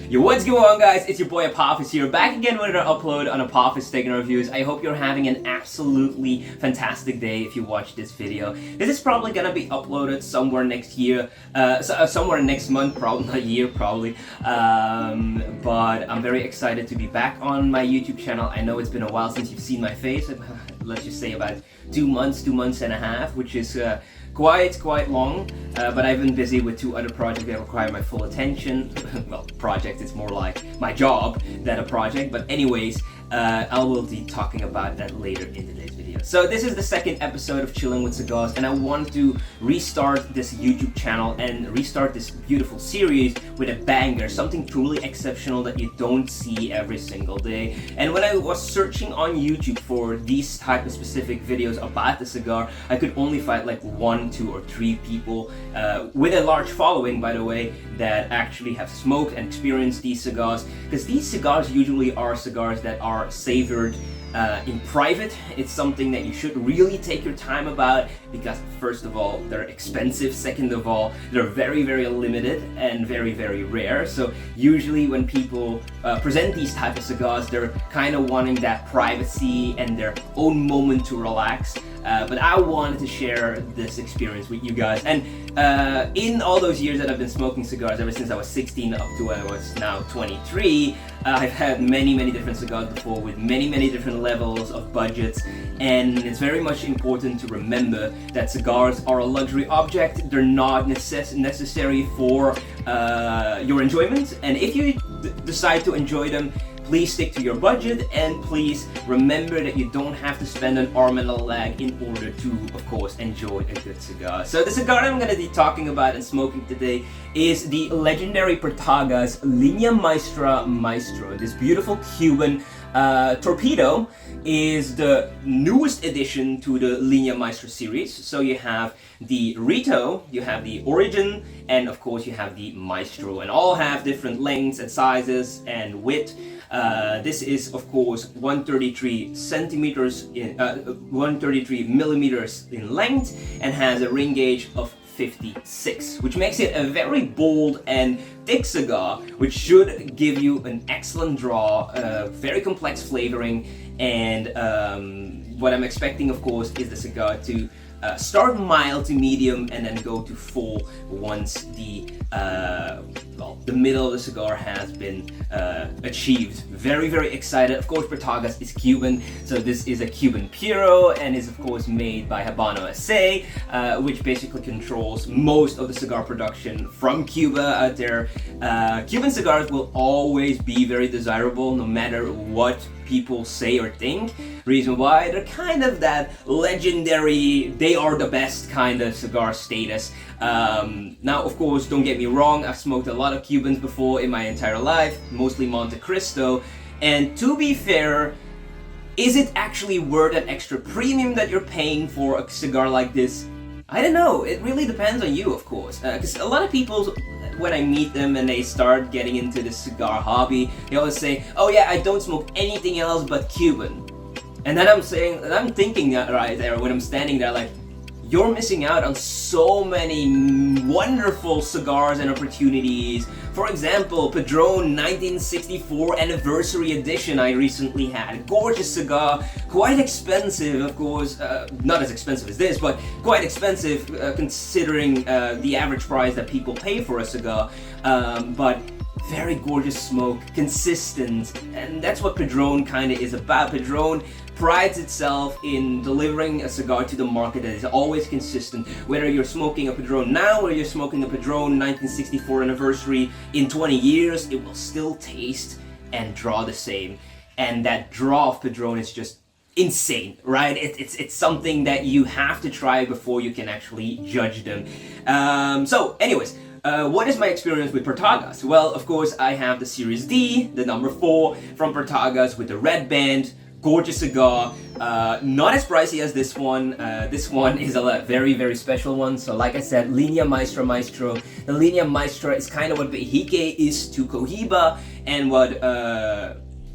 Yo, what's going on, guys? It's your boy Apophis here, back again with another upload on Apophis Taking Reviews. I hope you're having an absolutely fantastic day if you watch this video. This is probably gonna be uploaded somewhere next year, somewhere next month, probably not year, probably. But I'm very excited to be back on my YouTube channel. I know it's been a while since you've seen my face. Let's just say about 2 months and a half, which is quite long, but I've been busy with 2 other projects that require my full attention. Well, project, it's more like my job than a project, but anyways, I will be talking about that later in today's video. So this is the second episode of Chilling with Cigars, and I want to restart this YouTube channel and restart this beautiful series with a banger, something truly exceptional that you don't see every single day. And when I was searching on YouTube for these type of specific videos about the cigar, I could only find like 1, 2, or 3 people with a large following, by the way, that actually have smoked and experienced these cigars, because these cigars usually are cigars that are savored in private. It's something that you should really take your time about, because first of all, they're expensive. Second of all, they're very limited and very rare. So usually when people present these type of cigars, they're kind of wanting that privacy and their own moment to relax. But I wanted to share this experience with you guys. And in all those years that I've been smoking cigars, ever since I was 16 up to when I was now 23, I've had many different cigars before with many different levels of budgets. And it's very much important to remember that cigars are a luxury object. They're not necessary for your enjoyment. And if you decide to enjoy them, please stick to your budget, and please remember that you don't have to spend an arm and a leg in order to, of course, enjoy a good cigar. So the cigar I'm going to be talking about and smoking today is the legendary Partagás Línea Maestra Maestro. This beautiful Cuban torpedo is the newest addition to the Linea Maestra series. So you have the Rito, you have the Origin, and of course you have the Maestro, and all have different lengths and sizes and width. This is of course 133 centimeters in 133 millimeters in length, and has a ring gauge of 56, which makes it a very bold and thick cigar, which should give you an excellent draw, very complex flavoring, and what I'm expecting, of course, is the cigar to start mild to medium and then go to full once the middle of the cigar has been achieved. Very excited. Of course, Partagás is Cuban, so this is a Cuban Puro and is of course made by Habano SA, which basically controls most of the cigar production from Cuba out there. Cuban cigars will always be very desirable no matter what people say or think. Reason why, they're kind of that legendary, they are the best kind of cigar status. Now, of course, don't get me wrong, I've smoked a lot of Cubans before in my entire life, mostly Monte Cristo, and to be fair, is it actually worth that extra premium that you're paying for a cigar like this? I don't know, it really depends on you, of course, because a lot of people, when I meet them and they start getting into the cigar hobby, they always say, oh yeah, I don't smoke anything else but Cuban. And then I'm thinking that right there when I'm standing there, like, you're missing out on so many wonderful cigars and opportunities. For example, Padron 1964 Anniversary Edition I recently had. Gorgeous cigar, quite expensive, of course. Not as expensive as this, but quite expensive considering the average price that people pay for a cigar. But very gorgeous smoke, consistent, and that's what Padron kind of is about. Padron prides itself in delivering a cigar to the market that is always consistent. Whether you're smoking a Padron now or you're smoking a Padron 1964 Anniversary in 20 years, it will still taste and draw the same. And that draw of Padron is just insane, right? It's something that you have to try before you can actually judge them. So anyways, what is my experience with Partagás? Well, of course, I have the Series D, the number 4 from Partagás with the red band. Gorgeous cigar, not as pricey as this one. This one is a very special one. So like I said, Linea Maestra Maestro. The Linea Maestra is kind of what behike is to cohiba, and what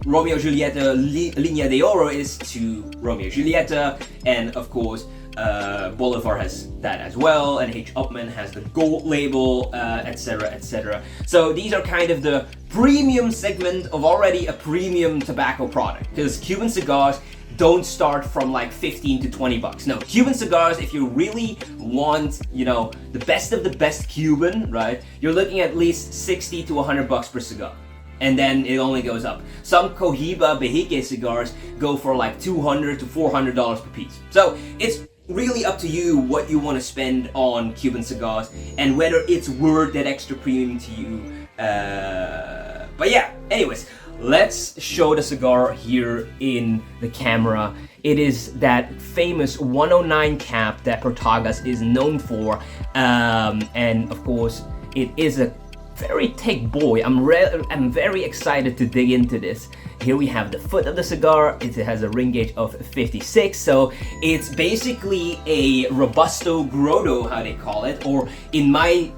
Romeo Julieta Linea de Oro is to Romeo Julieta, and of course Bolivar has that as well, and H. Upmann has the gold label, etc, etc. So these are kind of the premium segment of already a premium tobacco product, because Cuban cigars don't start from like 15 to 20 bucks. No, Cuban cigars, if you really want, you know, the best of the best Cuban, right, you're looking at least 60 to 100 bucks per cigar. And then it only goes up. Some cohiba behike cigars go for like $200 to $400 per piece. So it's really up to you what you want to spend on Cuban cigars and whether it's worth that extra premium to you. But yeah, anyways, let's show the cigar here in the camera. It is that famous 109 cap that Partagas is known for, and of course it is a very thick boy. I'm very excited to dig into this. Here we have the foot of the cigar. It has a ring gauge of 56, so it's basically a Robusto Grotto, how they call it, or in my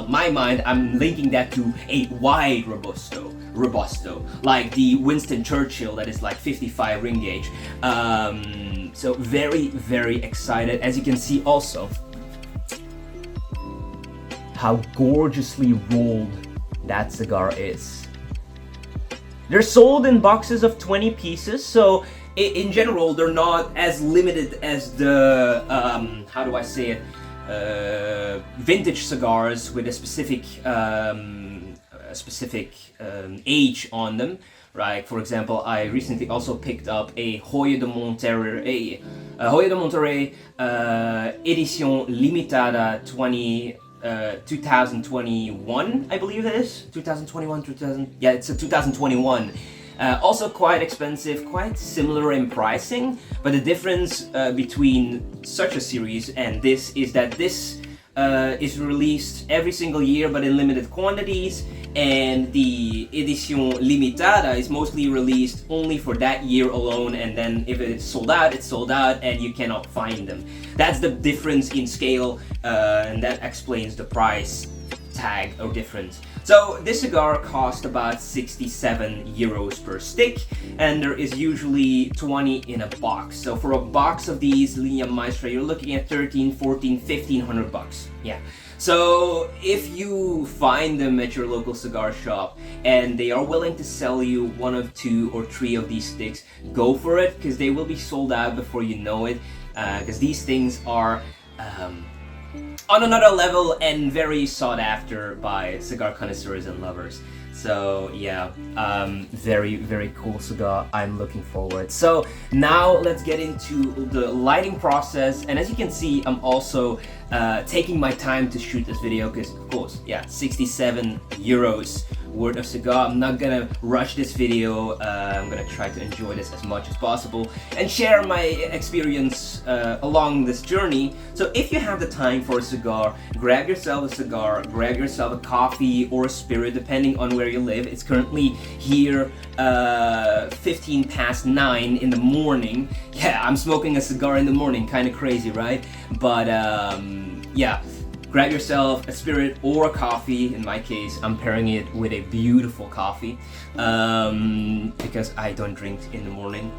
my mind, I'm linking that to a wide Robusto, like the Winston Churchill that is like 55 ring gauge. So very, very excited. As you can see also, how gorgeously rolled that cigar is. They're sold in boxes of 20 pieces, so in general they're not as limited as the how do I say it, vintage cigars with a specific age on them, right? For example, I recently also picked up a Joya de Monterrey, Edición Limitada 2021, I believe it is. 2021, yeah, it's a 2021. Also quite expensive, quite similar in pricing, but the difference between such a series and this is that this is released every single year but in limited quantities, and the Edición Limitada is mostly released only for that year alone, and then if it's sold out, it's sold out and you cannot find them. That's the difference in scale, and that explains the price tag or difference. So this cigar cost about 67 euros per stick, and there is usually 20 in a box. So for a box of these Línea Maestra, you're looking at 13, 14, 1500 bucks. Yeah. So if you find them at your local cigar shop and they are willing to sell you one of 2 or 3 of these sticks, go for it, because they will be sold out before you know it, because these things are on another level and very sought after by cigar connoisseurs and lovers. So yeah, very, very cool cigar. I'm looking forward. So now let's get into the lighting process. And as you can see, I'm also taking my time to shoot this video because, of course, yeah, 67 euros worth of cigar. I'm not gonna rush this video. I'm gonna try to enjoy this as much as possible and share my experience along this journey. So if you have the time for a cigar, grab yourself a cigar, grab yourself a coffee or a spirit, depending on where you live. It's currently here 15 past 9 in the morning. Yeah, I'm smoking a cigar in the morning, kind of crazy, right? But yeah, grab yourself a spirit or a coffee. In my case, I'm pairing it with a beautiful coffee because I don't drink in the morning,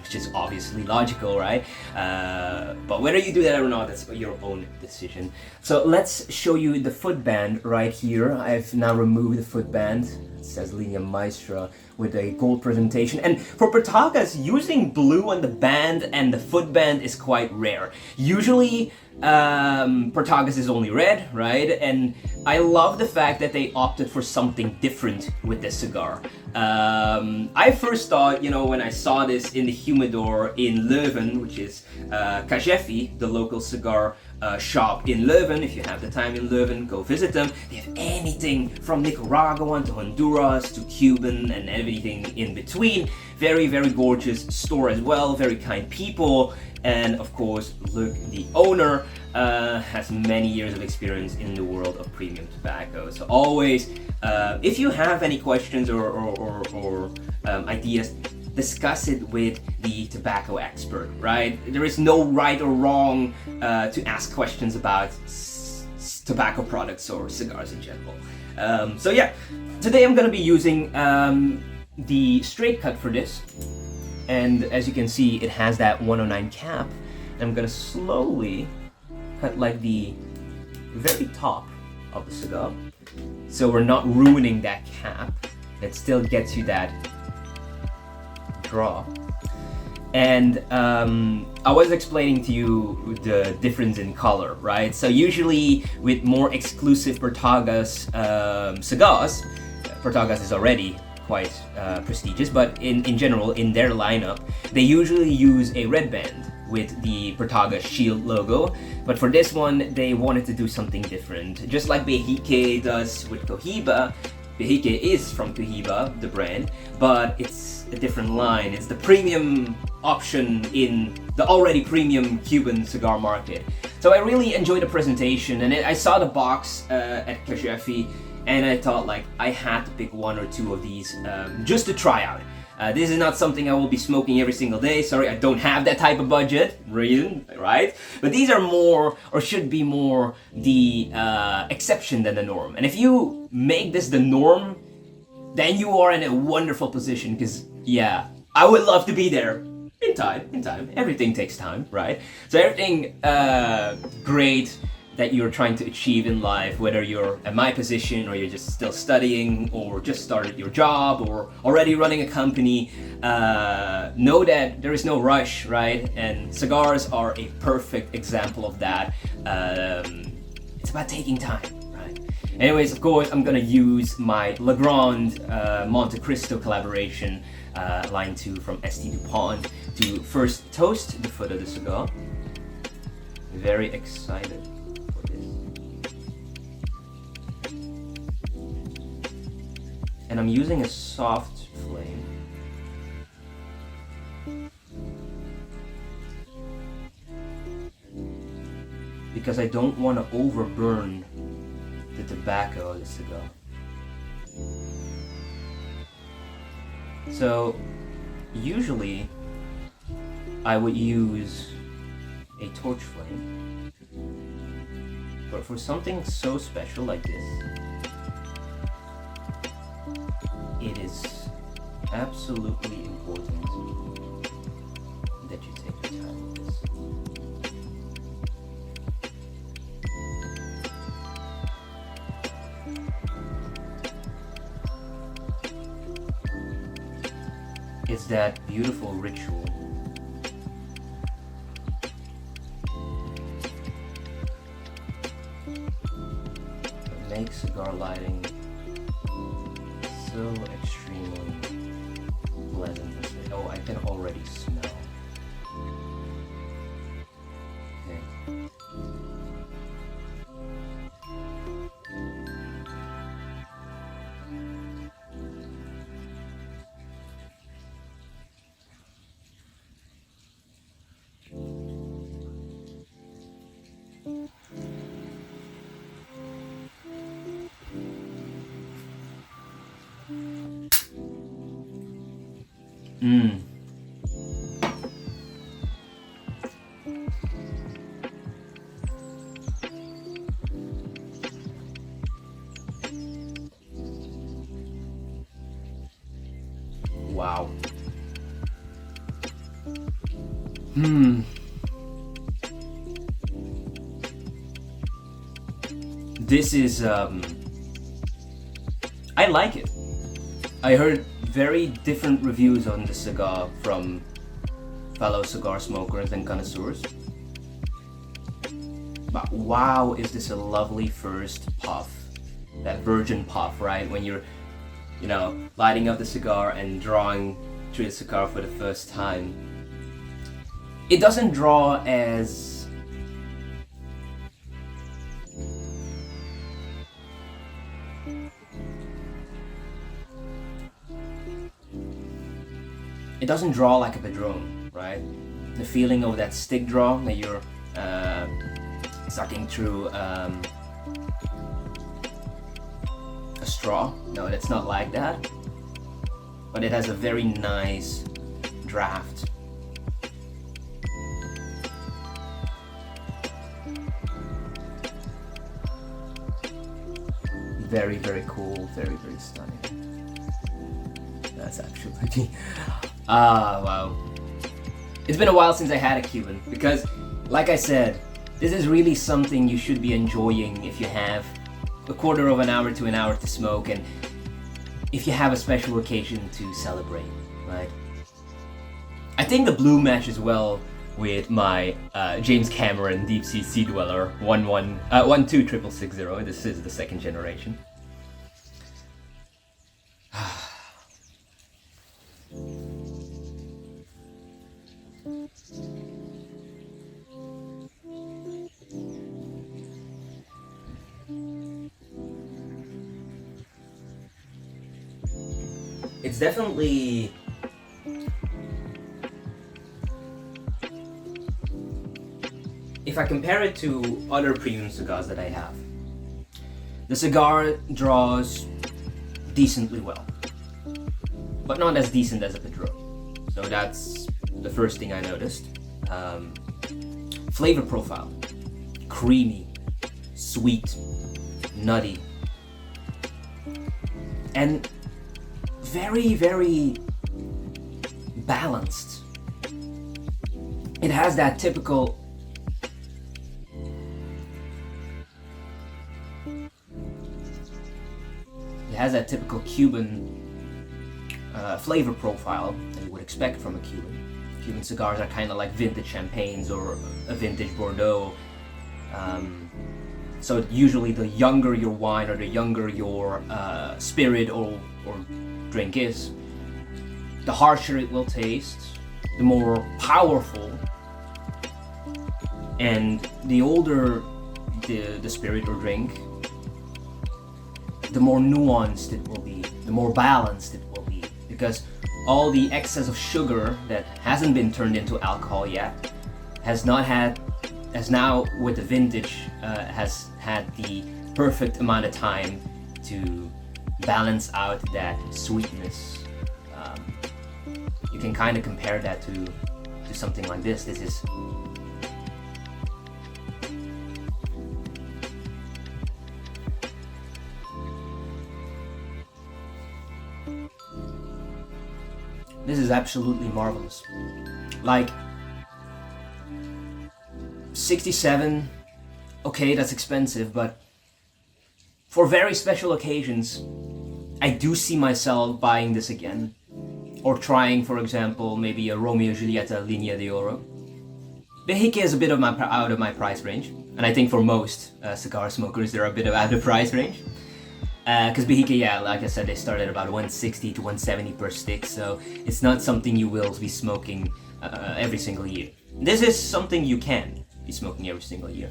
which is obviously logical, right? But whether you do that or not, that's your own decision. So let's show you the footband right here. I've now removed the footband. It says Línea Maestra with a gold presentation. And for Partagas, using blue on the band and the footband is quite rare. Usually, Partagas is only red, right? And I love the fact that they opted for something different with this cigar. I first thought, you know, when I saw this in the humidor in Leuven, which is Cajefi, the local cigar shop in Leuven. If you have the time in Leuven, go visit them. They have anything from Nicaraguan to Honduras to Cuban and everything in between. Very, very gorgeous store as well, very kind people. And of course, look, the owner has many years of experience in the world of premium tobacco. So always, if you have any questions or ideas, discuss it with the tobacco expert, right? There is no right or wrong to ask questions about tobacco products or cigars in general. So yeah, today I'm gonna be using the straight cut for this. And as you can see, it has that 109 cap. I'm gonna slowly cut like the very top of the cigar, so we're not ruining that cap. It still gets you that draw. And I was explaining to you the difference in color, right? So usually with more exclusive Partagas cigars, Partagas is already quite prestigious, but in general, in their lineup, they usually use a red band with the Partagas shield logo. But for this one, they wanted to do something different. Just like Behike does with Cohiba. Behike is from Cohiba, the brand, but it's a different line. It's the premium option in the already premium Cuban cigar market. So I really enjoyed the presentation, and I saw the box at Cachefi, and I thought like I had to pick one or two of these just to try out. This is not something I will be smoking every single day. Sorry, I don't have that type of budget, right? But these are more, or should be more, the exception than the norm. And if you make this the norm, then you are in a wonderful position, because yeah, I would love to be there in time. Everything takes time, right? So everything great that you're trying to achieve in life, whether you're at my position or you're just still studying or just started your job or already running a company, know that there is no rush, right? And cigars are a perfect example of that. It's about taking time, right? Anyways, of course, I'm gonna use my Legrand Monte Cristo collaboration, line 2 from ST DuPont, to first toast the foot of the cigar. Very excited. And I'm using a soft flame. Because I don't want to overburn the tobacco of the cigar. So usually I would use a torch flame, but for something so special like this, it is absolutely important that you take your time with this. It's that beautiful ritual that makes cigar lighting so extremely pleasant. Oh, I can already smell. Okay. Wow. This is I like it. I heard very different reviews on the cigar from fellow cigar smokers and connoisseurs. But wow, is this a lovely first puff. That virgin puff, right? When you're, you know, lighting up the cigar and drawing through the cigar for the first time. It doesn't draw as like a Padron, right? The feeling of that stick draw that you're sucking through a straw. No, it's not like that. But it has a very nice draft. Very, very cool. Very, very stunning. That's actually wow. It's been a while since I had a Cuban, because Like I said, this is really something you should be enjoying if you have a quarter of an hour to an hour to smoke, and if you have a special occasion to celebrate, right? I think the blue matches well with my James Cameron Deep Sea Sea Dweller 12660. This is the second generation. It's definitely if I compare it to other premium cigars that I have, the cigar draws decently well, but not as decent as a Padron. So that's the first thing I noticed. Flavor profile, creamy, sweet, nutty, and very, very balanced. It has that typical Cuban flavor profile that you would expect from a Cuban. Cuban cigars are kind of like vintage champagnes or a vintage Bordeaux. So usually the younger your wine or the younger your spirit or drink is, the harsher it will taste, the more powerful, and the older the spirit or drink, the more nuanced it will be, the more balanced it will be, because all the excess of sugar that hasn't been turned into alcohol yet has now with the vintage has had the perfect amount of time to balance out that sweetness. You can kind of compare that to something like this. This is absolutely marvelous. Like 67, okay, that's expensive, but for very special occasions, I do see myself buying this again, or trying, for example, maybe a Romeo Julieta linea de oro. Behike is a bit out of my price range, and I think for most cigar smokers they're a bit out of price range. Because Behike, yeah, like I said, they start at about 160 to 170 per stick, so it's not something you will be smoking every single year. This is something you can be smoking every single year.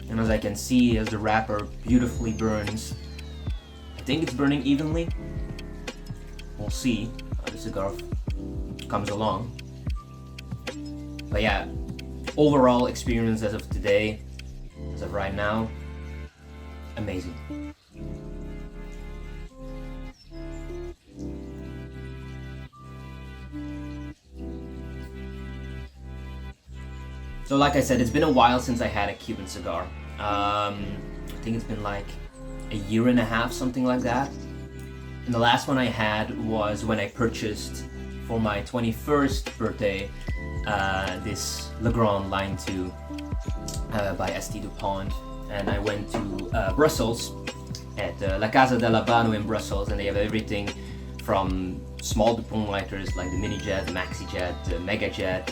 And as I can see, as the wrapper beautifully burns, I think it's burning evenly. We'll see how the cigar comes along. But yeah, overall experience as of today, as of right now, amazing. So like I said, it's been a while since I had a Cuban cigar. I think it's been like a year and a half, something like that. And the last one I had was when I purchased for my 21st birthday this Legrand Line 2 by St. Dupont. And I went to Brussels at La Casa del Habano in Brussels, and they have everything from small Dupont lighters like the Mini Jet, the Maxi Jet, the Mega Jet,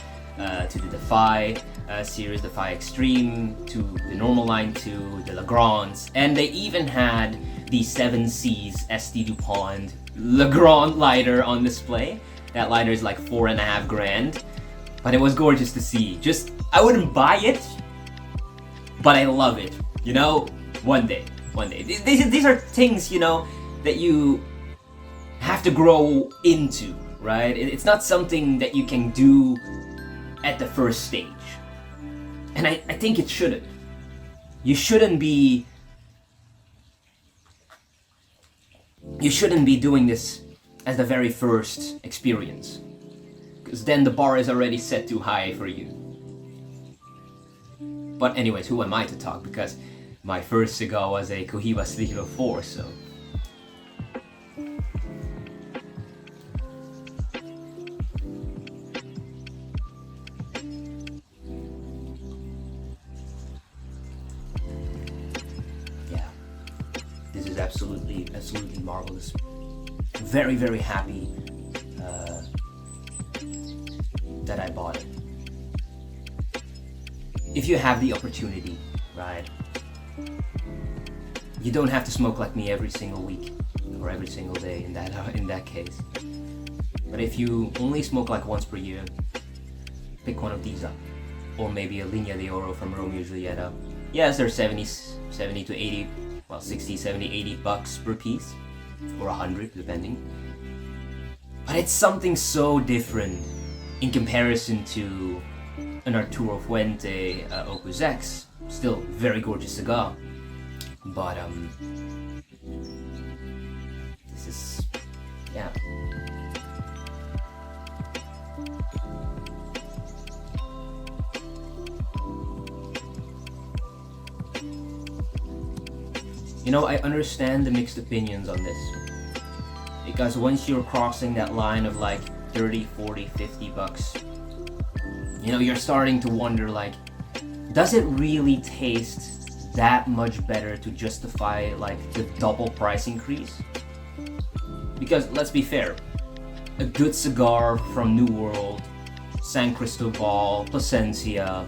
to the Defy series, Defy Extreme, to the normal Line 2, the Legrands, and they even had the 7Cs St. Dupont Legrand lighter on display. That lighter is like $4,500, but it was gorgeous to see. I wouldn't buy it, but I love it. You know, one day. These are things, you know, that you have to grow into, right? It's not something that you can do at the first stage. And I think it shouldn't. You shouldn't be doing this as the very first experience, because then the bar is already set too high for you. But anyways, who am I to talk? Because my first cigar was a Cohiba Sigilo 4, so. Yeah, this is absolutely marvelous. Very, very happy that I bought it. If you have the opportunity, right? You don't have to smoke like me every single week or every single day in that case. But if you only smoke like once per year, pick one of these up. Or maybe a Linea de Oro from Romeo and Julieta. Yes, they're 70 to 80, well 60, 70, 80 bucks per piece. Or 100 depending. But it's something so different in comparison to an Arturo Fuente Opus X. Still very gorgeous cigar. But this is, yeah. You know, I understand the mixed opinions on this. Because once you're crossing that line of like 30, 40, 50 bucks, you know, you're starting to wonder like, does it really taste that much better to justify like the double price increase? Because let's be fair, a good cigar from New World, San Cristobal, Plasencia,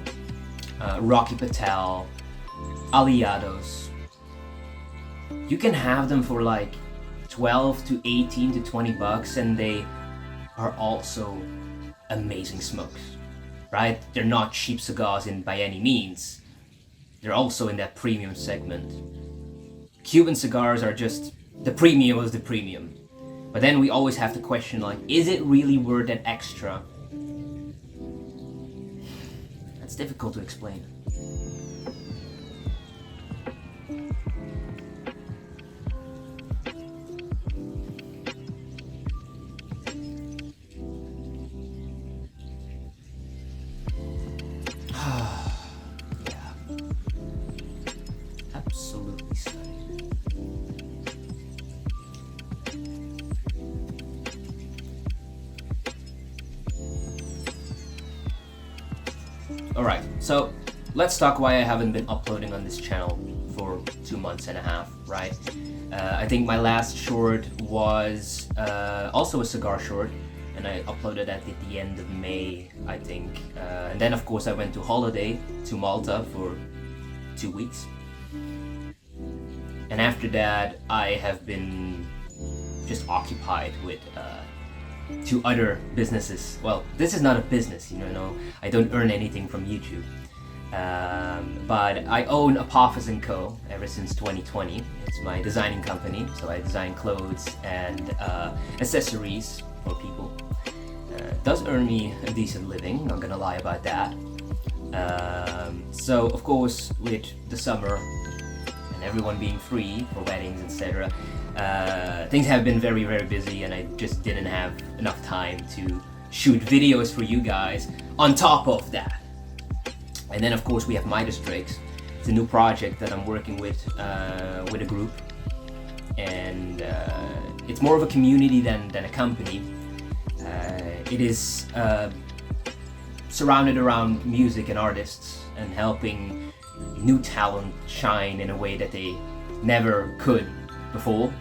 Rocky Patel, Aliados, you can have them for like 12 to 18 to 20 bucks and they are also amazing smokes, right? They're not cheap cigars by any means. They're also in that premium segment. Cuban cigars are just the premium of the premium. But then we always have to question like, is it really worth that extra? That's difficult to explain. Absolutely stunning. Alright, so let's talk why I haven't been uploading on this channel for 2 months and a half, right? I think my last short was also a cigar short, and I uploaded that at the end of May, I think. And then of course I went to holiday to Malta for 2 weeks. And after that, I have been just occupied with 2 other businesses. Well, this is not a business, you know, I don't earn anything from YouTube. But I own Apophis & Co. ever since 2020. It's my designing company, so I design clothes and accessories for people. Does earn me a decent living, not gonna lie about that. So of course, with the summer and everyone being free for weddings, etc., things have been very, very busy, and I just didn't have enough time to shoot videos for you guys on top of that. And then of course we have Midas Drakes. It's a new project that I'm working with a group, and it's more of a community than a company. It is surrounded around music and artists and helping new talent shine in a way that they never could before,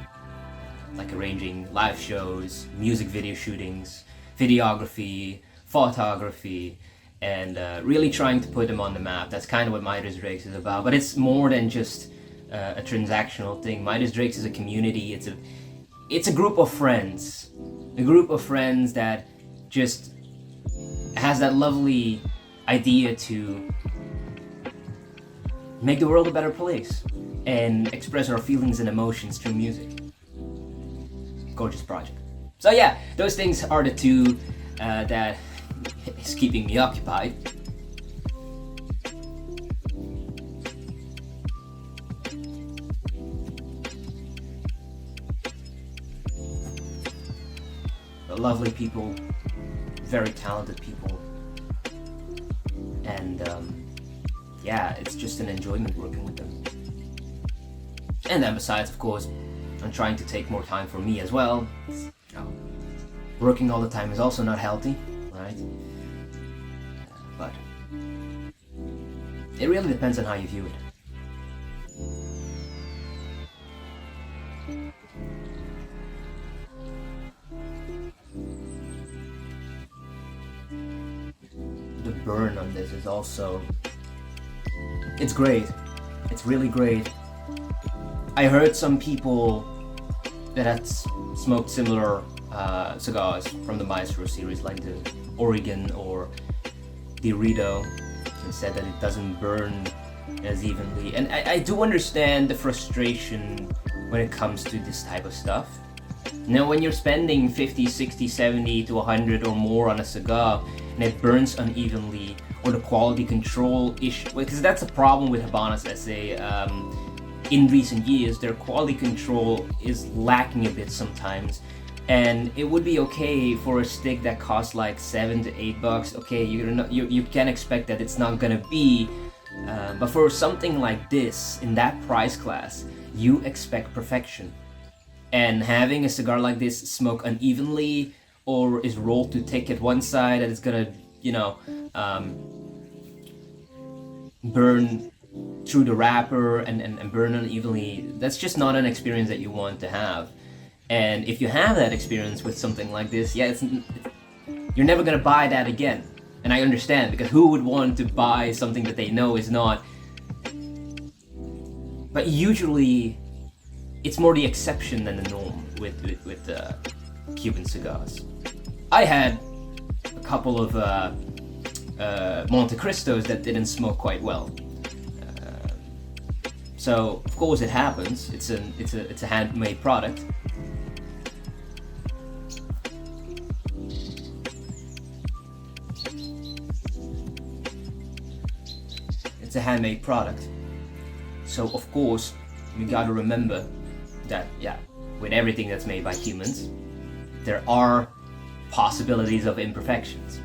like arranging live shows, music video shootings, videography, photography, and really trying to put them on the map. That's kind of what Midas Drakes is about, but it's more than just a transactional thing. Midas Drakes is a community. It's a group of friends, that just has that lovely idea to make the world a better place and express our feelings and emotions through music. Gorgeous project. So yeah, those things are the 2 that is keeping me occupied. But lovely people, very talented people, and yeah, it's just an enjoyment working with them. And then besides, of course, I'm trying to take more time for me as well. You know, working all the time is also not healthy, right? But it really depends on how you view it. The burn on this is also, it's great. It's really great. I heard some people that had smoked similar cigars from the Maestro series, like the Oregon or the Rito, and said that it doesn't burn as evenly. And I do understand the frustration when it comes to this type of stuff. Now, when you're spending 50, 60, 70 to 100 or more on a cigar and it burns unevenly, or the quality control issue, because that's a problem with Habanos SA. In recent years, their quality control is lacking a bit sometimes, and it would be okay for a stick that costs like $7 to $8. Okay, you can expect that it's not gonna be, but for something like this in that price class, you expect perfection. And having a cigar like this smoke unevenly or is rolled too thick at one side and it's gonna, you know, burn through the wrapper and burn unevenly, that's just not an experience that you want to have. And if you have that experience with something like this, yeah, you're never gonna buy that again. And I understand, because who would want to buy something that they know is not? But usually, it's more the exception than the norm with Cuban cigars. I had a couple of Monte Cristos that didn't smoke quite well. So of course it happens. It's a handmade product. It's a handmade product. So of course we gotta remember that, yeah, with everything that's made by humans, there are possibilities of imperfections.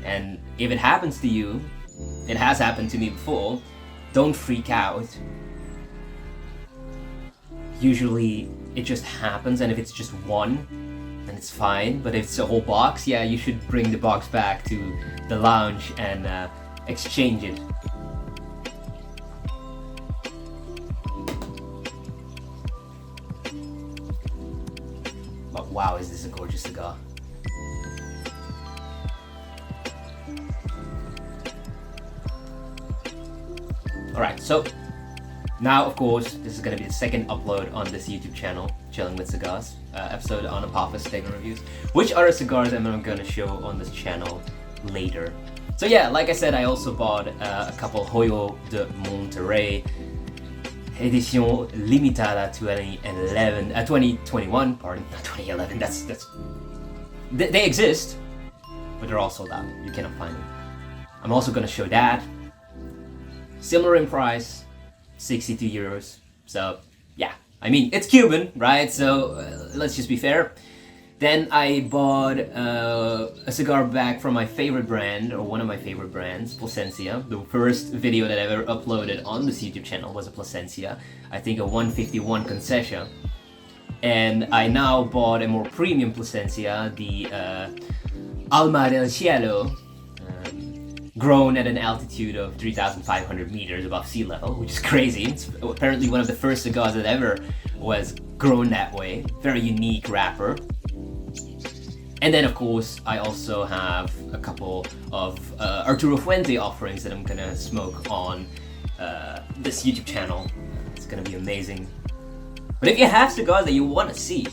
And if it happens to you, it has happened to me before, don't freak out. Usually it just happens, and if it's just one, then it's fine. But if it's a whole box, yeah, you should bring the box back to the lounge and exchange it. But wow, is this a gorgeous cigar. Alright, so now of course this is going to be the second upload on this YouTube channel, Chilling with Cigars, episode on Apophis Steak Reviews, which other cigars I'm going to show on this channel later. So yeah, like I said, I also bought a couple Joyo de Monterrey Edition Limitada 2021, pardon, not 2011, they exist, but they're all sold out, you cannot find them. I'm also going to show that, similar in price, 62 euros, so yeah, I mean, it's Cuban, right, so let's just be fair. Then I bought a cigar bag from my favorite brand, or one of my favorite brands, Plasencia. The first video that I ever uploaded on this YouTube channel was a Plasencia, I think a 151 Concession. And I now bought a more premium Plasencia, the Alma del Cielo, grown at an altitude of 3,500 meters above sea level, which is crazy. It's apparently one of the first cigars that ever was grown that way. Very unique wrapper. And then of course I also have a couple of Arturo Fuente offerings that I'm gonna smoke on this YouTube channel. It's gonna be amazing. But if you have cigars that you want to see,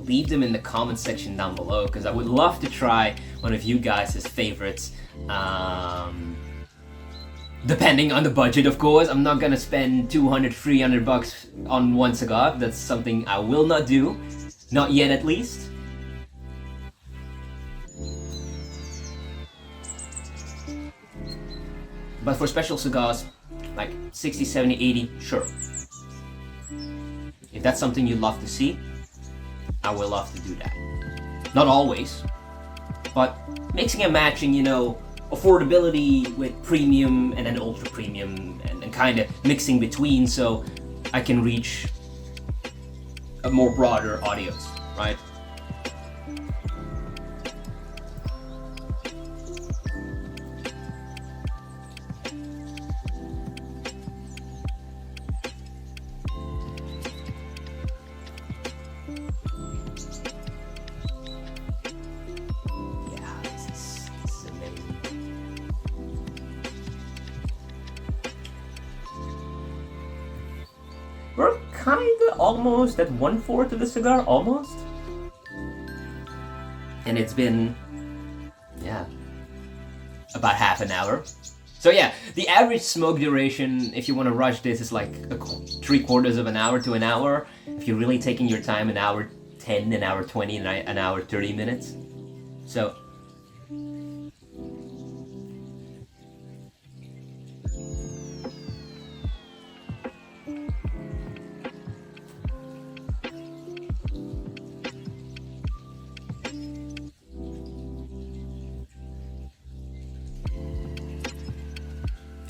leave them in the comment section down below, because I would love to try one of you guys' favorites. Depending on the budget, of course. I'm not gonna spend 200, 300 bucks on one cigar. That's something I will not do. Not yet, at least. But for special cigars, like 60, 70, 80, sure. If that's something you'd love to see, I will love to do that. Not always, but mixing and matching, you know, affordability with premium and then ultra premium, and kind of mixing between, so I can reach a more broader audience, right? We're kinda almost at 1/4 of the cigar, almost. And it's been, yeah, about half an hour. So yeah, the average smoke duration, if you want to rush this, is like 3/4 of an hour to an hour. If you're really taking your time, an hour 10, an hour 20, and an hour 30 minutes. So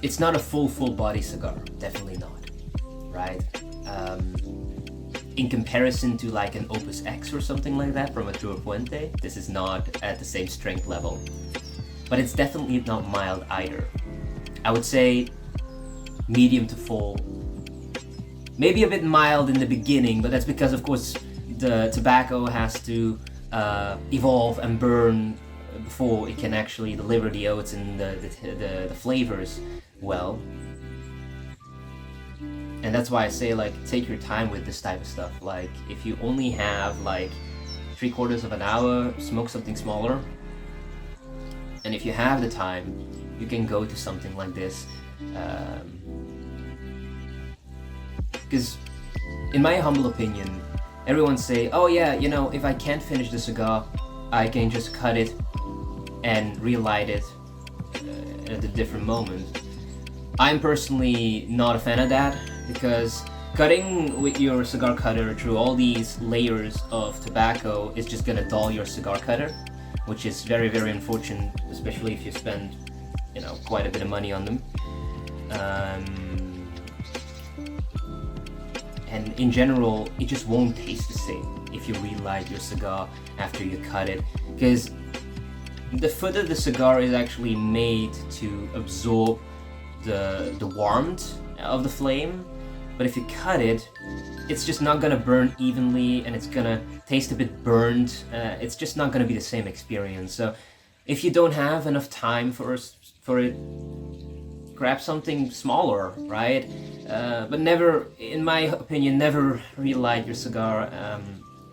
it's not a full body cigar, definitely not, right? In comparison to like an Opus X or something like that from a True Puente, this is not at the same strength level. But it's definitely not mild either. I would say medium to full. Maybe a bit mild in the beginning, but that's because of course the tobacco has to evolve and burn before it can actually deliver the oats and the flavors well. And that's why I say, like, take your time with this type of stuff. Like, if you only have like 3/4 of an hour, smoke something smaller. And if you have the time, you can go to something like this. Because in my humble opinion, everyone say, oh yeah, you know, if I can't finish the cigar, I can just cut it and relight it at a different moment. I'm personally not a fan of that, because cutting with your cigar cutter through all these layers of tobacco is just gonna dull your cigar cutter, which is very unfortunate, especially if you spend, you know, quite a bit of money on them. And in general, it just won't taste the same if you relight your cigar after you cut it, because the foot of the cigar is actually made to absorb the warmth of the flame, but if you cut it, it's just not gonna burn evenly and it's gonna taste a bit burned. It's just not gonna be the same experience. So if you don't have enough time for it, grab something smaller, right? But never, in my opinion, never relight your cigar.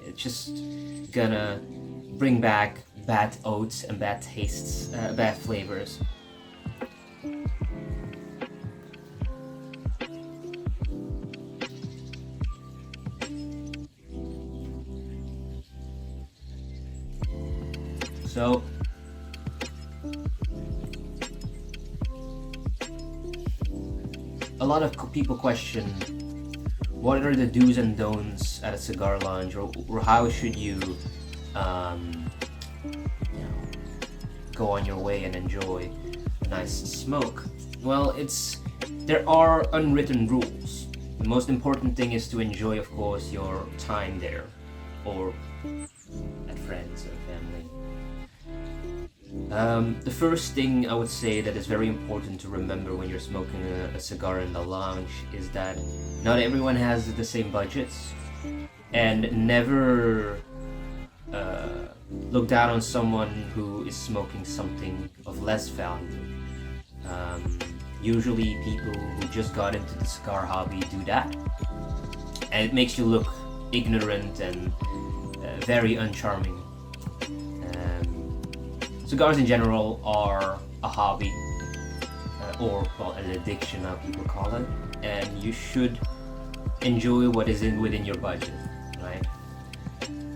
It's just gonna bring back bad oats and bad tastes, bad flavors. So a lot of people question, what are the do's and don'ts at a cigar lounge, or how should you, go on your way and enjoy a nice smoke? Well, there are unwritten rules. The most important thing is to enjoy, of course, your time there, or at friends or family. The first thing I would say that is very important to remember when you're smoking a cigar in the lounge is that not everyone has the same budgets, and never look down on someone who is smoking something of less value. Usually people who just got into the cigar hobby do that, and it makes you look ignorant and very uncharming. Cigars in general are a hobby, or well, an addiction, how people call it, and you should enjoy what is within your budget, right?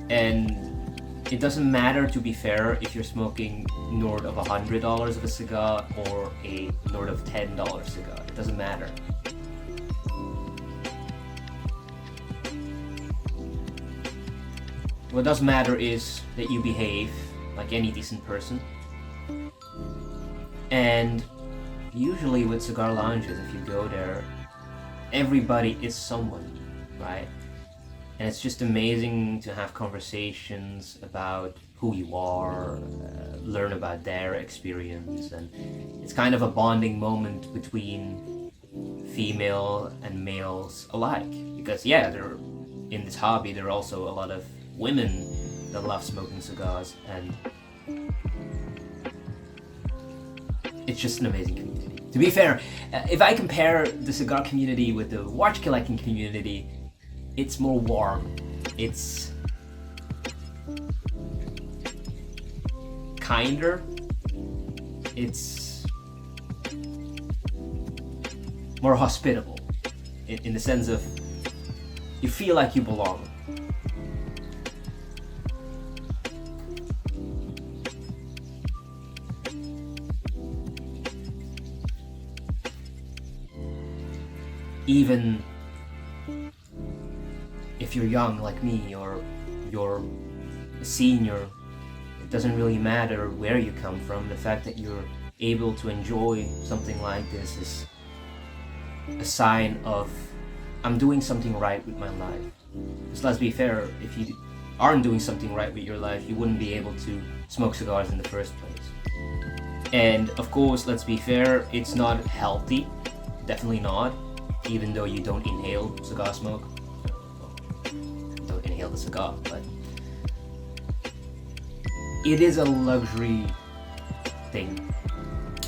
And it doesn't matter, to be fair, if you're smoking north of $100 of a cigar or a north of $10 cigar. It doesn't matter. What does matter is that you behave like any decent person. And usually with cigar lounges, if you go there, everybody is someone, right? And it's just amazing to have conversations about who you are, learn about their experience, and it's kind of a bonding moment between female and males alike. Because yeah, in this hobby there are also a lot of women that love smoking cigars, and it's just an amazing community. To be fair, if I compare the cigar community with the watch collecting community, it's more warm. It's kinder. It's more hospitable in the sense of you feel like you belong. Even if you're young like me, or you're a senior, it doesn't really matter where you come from. The fact that you're able to enjoy something like this is a sign of I'm doing something right with my life. Because let's be fair, if you aren't doing something right with your life, you wouldn't be able to smoke cigars in the first place. And of course, let's be fair, it's not healthy, definitely not, even though you don't inhale cigar smoke. Don't inhale the cigar, but it is a luxury thing.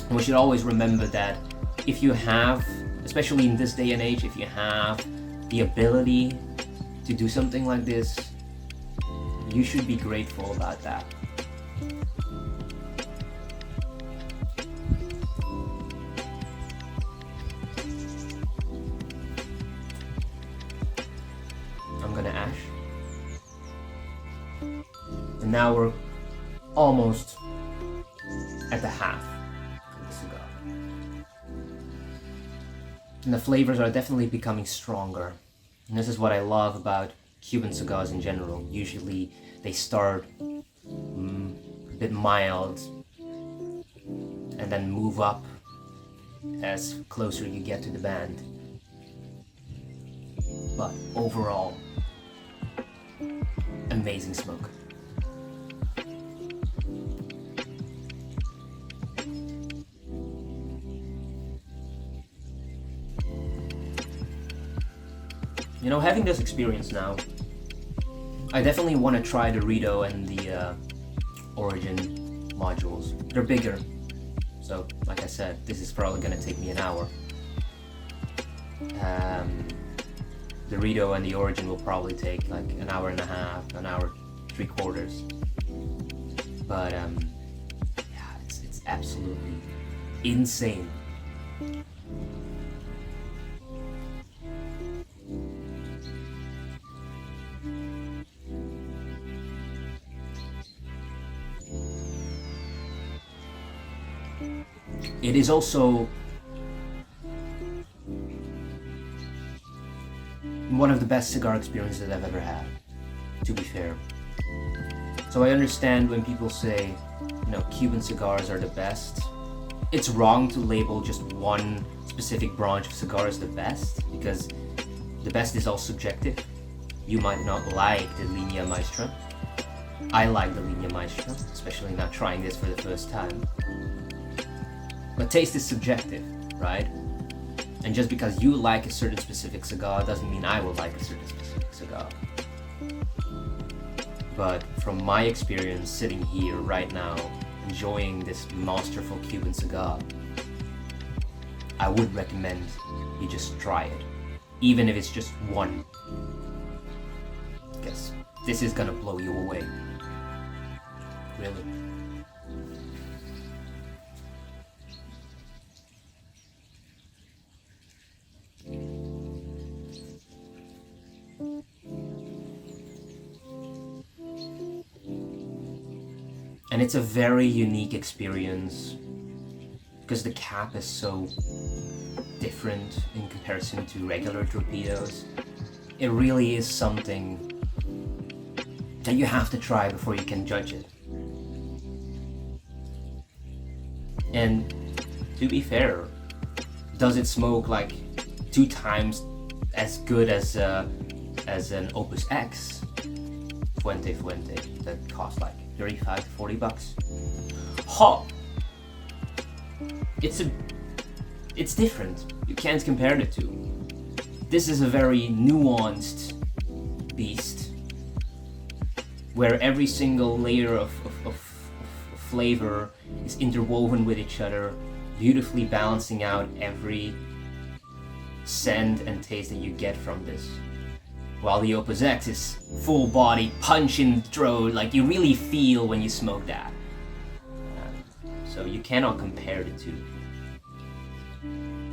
And we should always remember that if you have, especially in this day and age, if you have the ability to do something like this, you should be grateful about that. I'm gonna ash. And now we're almost at the half of the cigar. And the flavors are definitely becoming stronger. And this is what I love about Cuban cigars in general. Usually they start a bit mild and then move up as closer you get to the band. But overall, amazing smoke. You know, having this experience now, I definitely want to try the Rito and the Origin modules. They're bigger, so like I said, this is probably going to take me an hour. The Rito and the Origin will probably take like an hour and a half, an hour 3/4. But yeah, it's absolutely insane. It is also one of the best cigar experiences I've ever had, to be fair. So I understand when people say, you know, Cuban cigars are the best. It's wrong to label just one specific branch of cigar as the best, because the best is all subjective. You might not like the Linea Maestra. I like the Linea Maestra, especially not trying this for the first time. But taste is subjective, right? And just because you like a certain specific cigar doesn't mean I will like a certain specific cigar. But from my experience sitting here right now, enjoying this masterful Cuban cigar, I would recommend you just try it, even if it's just one. Because this is gonna blow you away. Really. And it's a very unique experience because the cap is so different in comparison to regular torpedoes. It really is something that you have to try before you can judge it. And to be fair, does it smoke like 2 times as good as as an Opus X Fuente that costs like 35 to 40 bucks. Hop, it's different. You can't compare the two. This is a very nuanced beast where every single layer of flavor is interwoven with each other, beautifully balancing out every scent and taste that you get from this. While the Opus X is full body, punch in the throat, like you really feel when you smoke that. So you cannot compare the two.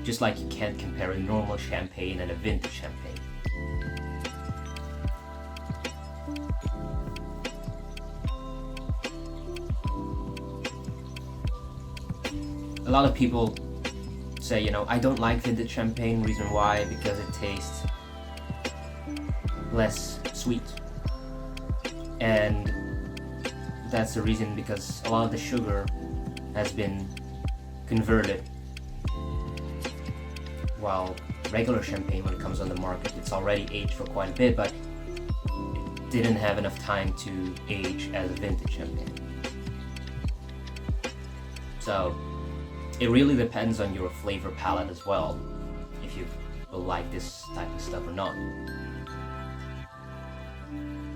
Just like you can't compare a normal champagne and a vintage champagne. A lot of people say, I don't like vintage champagne. Reason why? Because it tastes less sweet. And that's the reason, because a lot of the sugar has been converted. While regular champagne, when it comes on the market, it's already aged for quite a bit, but it didn't have enough time to age as a vintage champagne. So it really depends on your flavor palette as well, if you will like this type of stuff or not.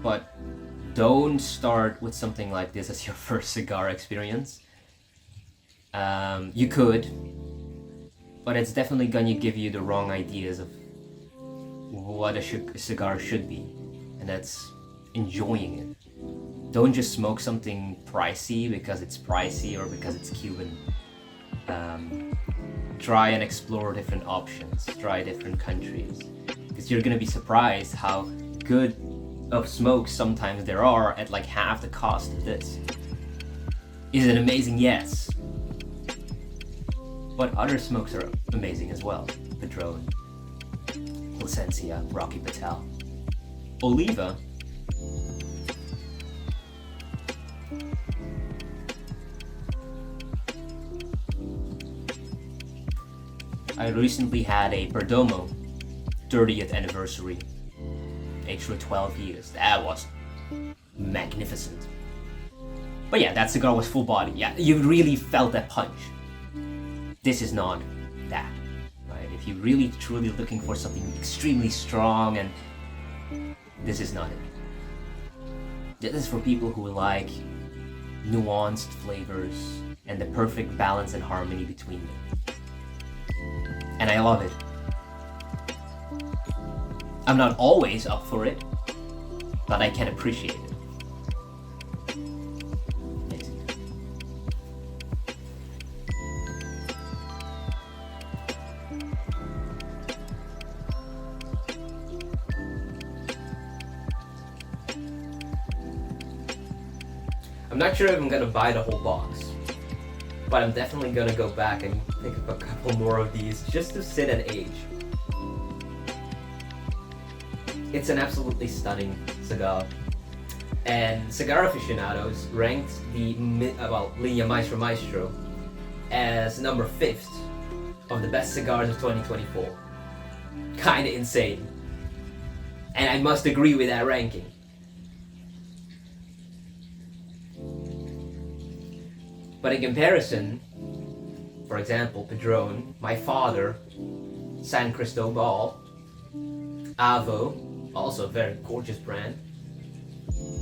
But don't start with something like this as your first cigar experience. You could, but it's definitely gonna give you the wrong ideas of what a cigar should be, and that's enjoying it. Don't just smoke something pricey because it's pricey or because it's Cuban. Try and explore different options, try different countries, because you're gonna be surprised how good of smokes sometimes there are at like half the cost of this. Is it amazing? Yes. But other smokes are amazing as well. Padron, Plasencia, Rocky Patel, Oliva. I recently had a Perdomo 30th anniversary, aged for 12 years. That was magnificent. But yeah, that cigar was full body. Yeah, you really felt that punch. This is not that, right? If you're really truly looking for something extremely strong, and this is not it. This is for people who like nuanced flavors and the perfect balance and harmony between them. And I love it. I'm not always up for it, but I can appreciate it. I'm not sure if I'm gonna buy the whole box, but I'm definitely gonna go back and pick up a couple more of these just to sit and age. It's an absolutely stunning cigar, and Cigar Aficionados ranked the Linea Maestra Maestro as number 5th of the best cigars of 2024. Kinda insane, and I must agree with that ranking. But in comparison, for example, Padron, my father, San Cristobal, Avo, also a very gorgeous brand,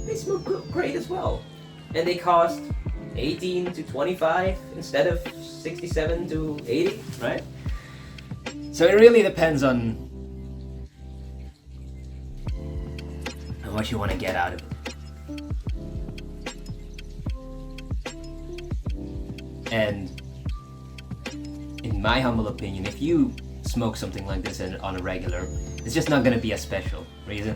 they smoke great as well. And they cost 18 to 25 instead of 67 to 80, right? So it really depends on what you want to get out of it. And in my humble opinion, if you smoke something like this on a regular, it's just not gonna be a special reason.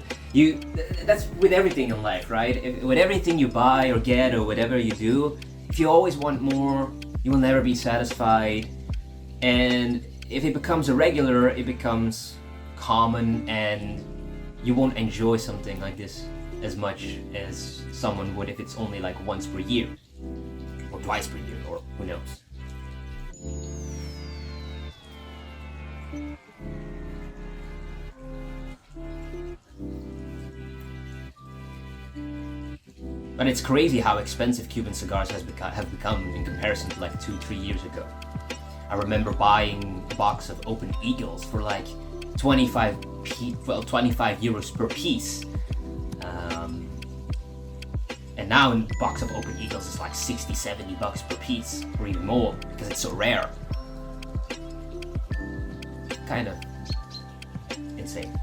That's with everything in life, right? With everything you buy or get or whatever you do, if you always want more, you will never be satisfied. And if it becomes a regular, it becomes common, and you won't enjoy something like this as much as someone would if it's only like once per year or twice per year, or who knows. But it's crazy how expensive Cuban cigars have become in comparison to like 2-3 years ago. I remember buying a box of Open Eagles for like 25 euros per piece. And now a box of Open Eagles is like 60-70 bucks per piece, or even more, because it's so rare. Kind of insane.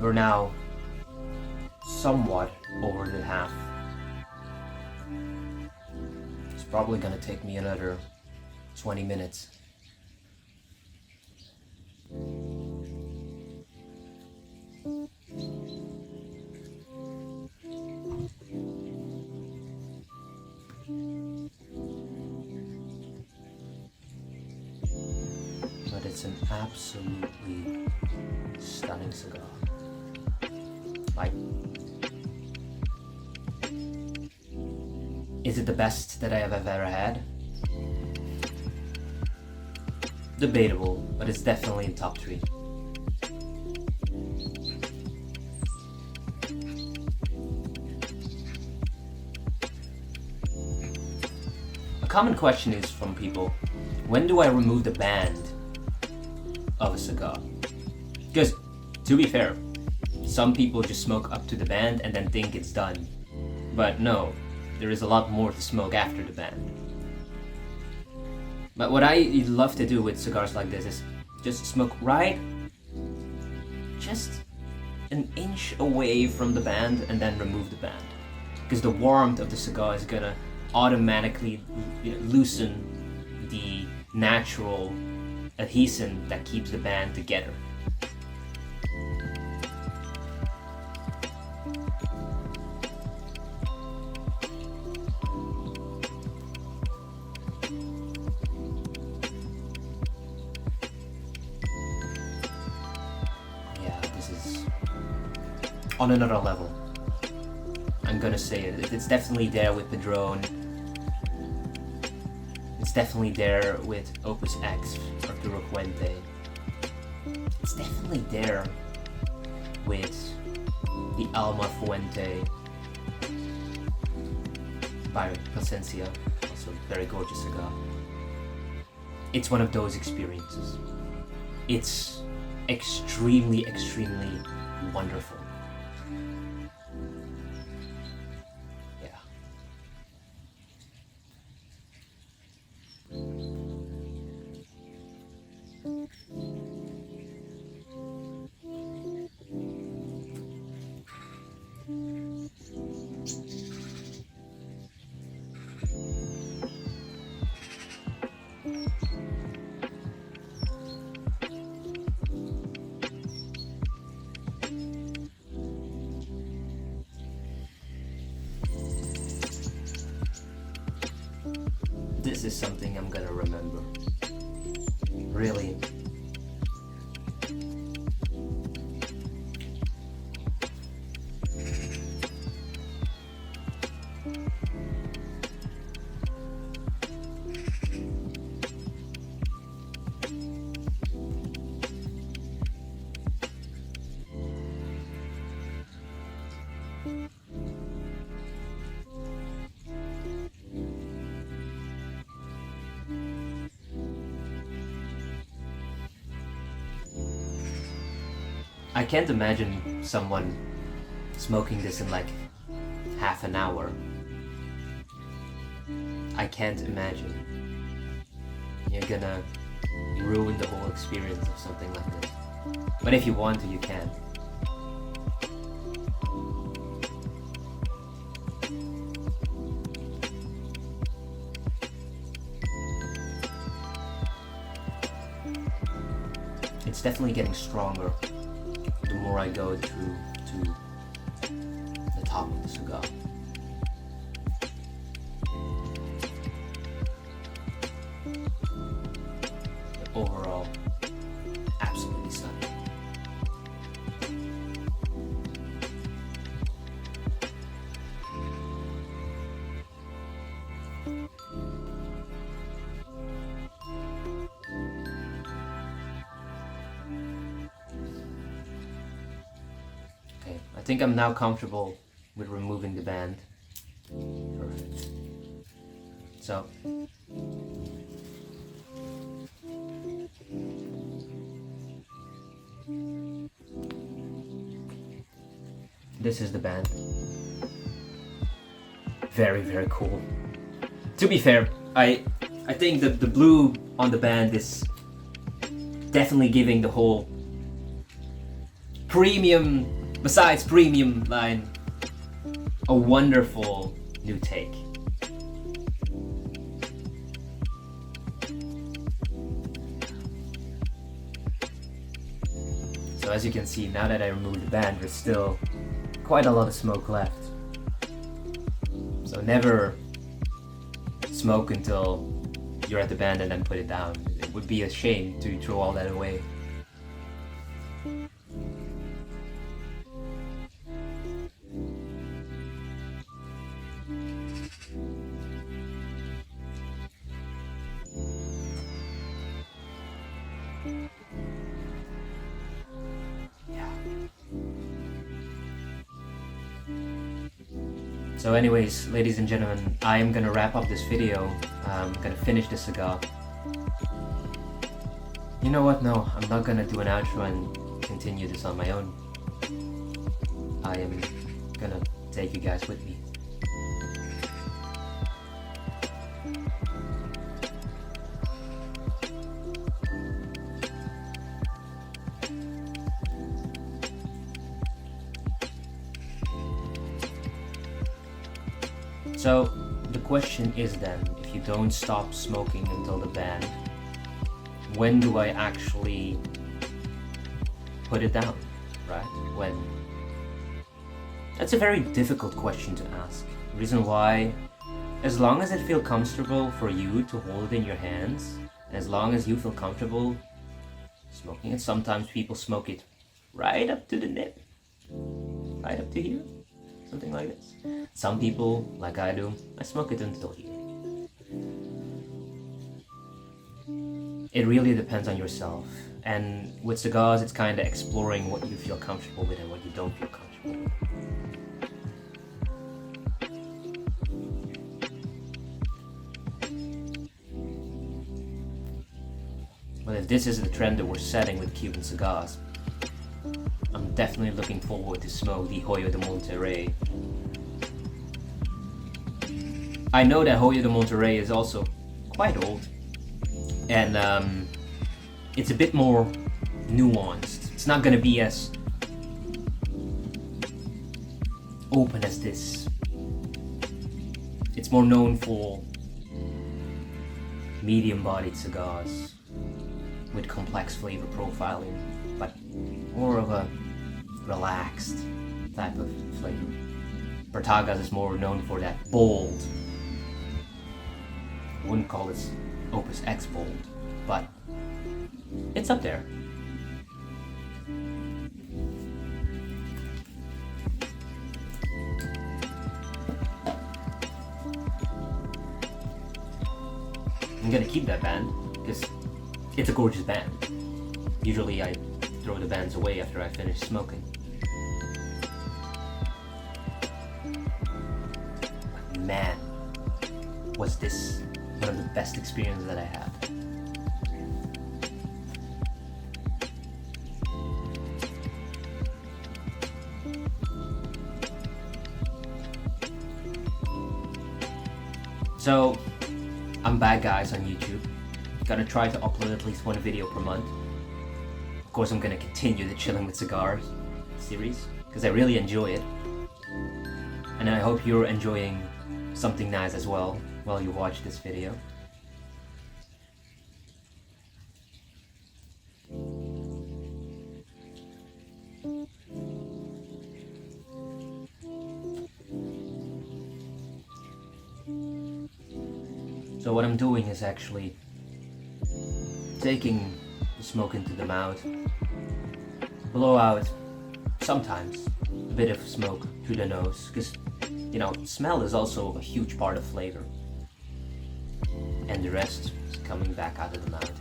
We're now somewhat over the half. It's probably gonna take me another 20 minutes. But it's an absolutely stunning cigar. Like, is it the best that I have ever had? Debatable, but it's definitely in top 3. A common question is from people, when do I remove the band of a cigar? Because, to be fair, some people just smoke up to the band and then think it's done. But no, there is a lot more to smoke after the band. But what I love to do with cigars like this is just smoke right just an inch away from the band and then remove the band. Because the warmth of the cigar is gonna automatically loosen the natural adhesion that keeps the band together. On another level. I'm gonna say it. It's definitely there with Padron. It's definitely there with Opus X, Arturo Fuente. It's definitely there with the Alma Fuente by Plasencia, also a very gorgeous cigar. It's one of those experiences. It's extremely, extremely wonderful. This is something I'm gonna remember. Really. I can't imagine someone smoking this in like half an hour. I can't imagine. You're gonna ruin the whole experience of something like this. But if you want to, you can. It's definitely getting stronger the more I go through to the top of the cigar. But overall, absolutely stunning. Okay, I think I'm now comfortable with removing the band. Perfect. So, this is the band. Very, very cool. To be fair, I think that the blue on the band is definitely giving the whole premium, besides premium line, a wonderful new take. So as you can see, now that I removed the band, there's still quite a lot of smoke left. So never smoke until you're at the band and then put it down. It would be a shame to throw all that away. So anyways, ladies and gentlemen, I am gonna wrap up this video. I'm gonna finish the cigar. You know what? No, I'm not gonna do an outro and continue this on my own. I am gonna take you guys with me. So the question is then, if you don't stop smoking until the band, when do I actually put it down, right? When? That's a very difficult question to ask. Reason why, as long as it feels comfortable for you to hold it in your hands, and as long as you feel comfortable smoking it, sometimes people smoke it right up to the nip, right up to here. Something like this. Some people, like I do, I smoke it until here. It really depends on yourself. And with cigars, it's kind of exploring what you feel comfortable with and what you don't feel comfortable with. But if this is the trend that we're setting with Cuban cigars, I'm definitely looking forward to smoke the Hoyo de Monterrey. I know that Hoyo de Monterrey is also quite old, and it's a bit more nuanced. It's not going to be as open as this. It's more known for medium-bodied cigars with complex flavor profiling, but more of a relaxed type of flavor. Partagas is more known for that bold. I wouldn't call this Opus X bold, but it's up there. I'm gonna keep that band because it's a gorgeous band. Usually I throw the bands away after I finish smoking. But man, was this one of the best experiences that I had. So, I'm back guys on YouTube. Gonna try to upload at least one video per month. Of course, I'm gonna continue the Chilling with Cigars series, because I really enjoy it. And I hope you're enjoying something nice as well while you watch this video. So what I'm doing is actually taking the smoke into the mouth, blow out sometimes a bit of smoke through the nose, because you know, smell is also a huge part of flavor. and the rest is coming back out of the mouth.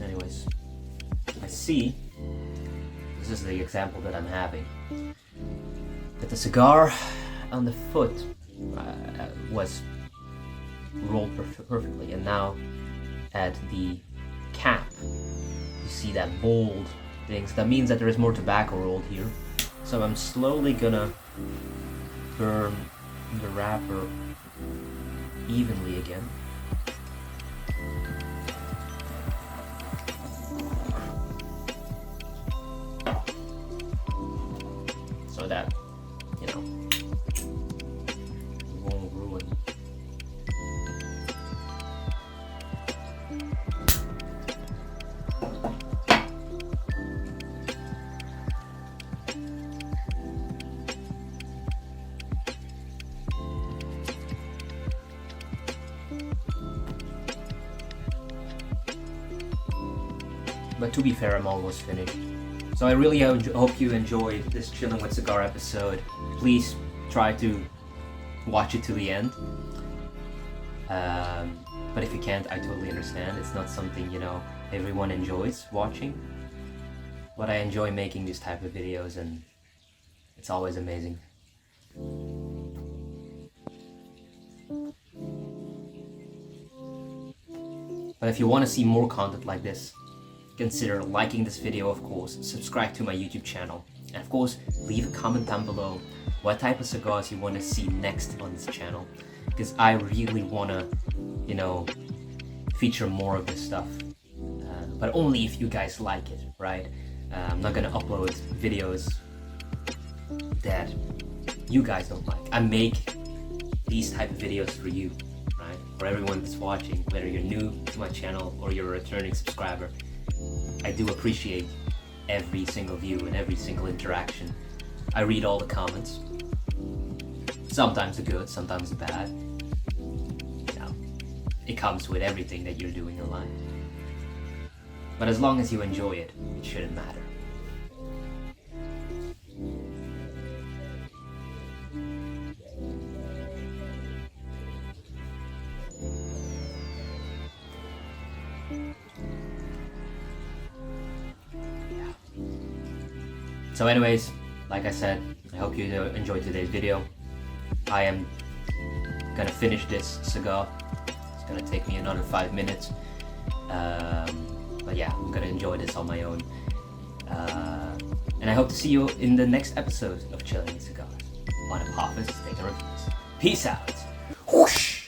Anyways, I see, this is the example that I'm having, that the cigar on the foot was rolled perfectly, and now at the cap you see that bold things. That means that there is more tobacco rolled here. So I'm slowly gonna burn the wrapper evenly again. So that, you know, it won't ruin. But to be fair, I'm almost finished. So I really hope you enjoyed this Chilling with Cigar episode. Please try to watch it to the end. But if you can't, I totally understand. It's not something, you know, everyone enjoys watching. But I enjoy making these type of videos, and it's always amazing. But if you want to see more content like this, consider liking this video, of course, subscribe to my YouTube channel, and of course leave a comment down below what type of cigars you want to see next on this channel, because I really want to, you know, feature more of this stuff, but only if you guys like it, right? I'm not gonna upload videos that you guys don't like. I make these type of videos for you, right? For everyone that's watching, whether you're new to my channel or you're a returning subscriber. I do appreciate every single view and every single interaction. I read all the comments. Sometimes the good, sometimes the bad. You know, it comes with everything that you're doing in life. But as long as you enjoy it, it shouldn't matter. So anyways, like I said, I hope you enjoyed today's video. I am gonna finish this cigar. It's gonna take me another 5 minutes. But yeah, I'm gonna enjoy this on my own. And I hope to see you in the next episode of Chilling with Cigars on Apophis Taking Reviews. Peace out!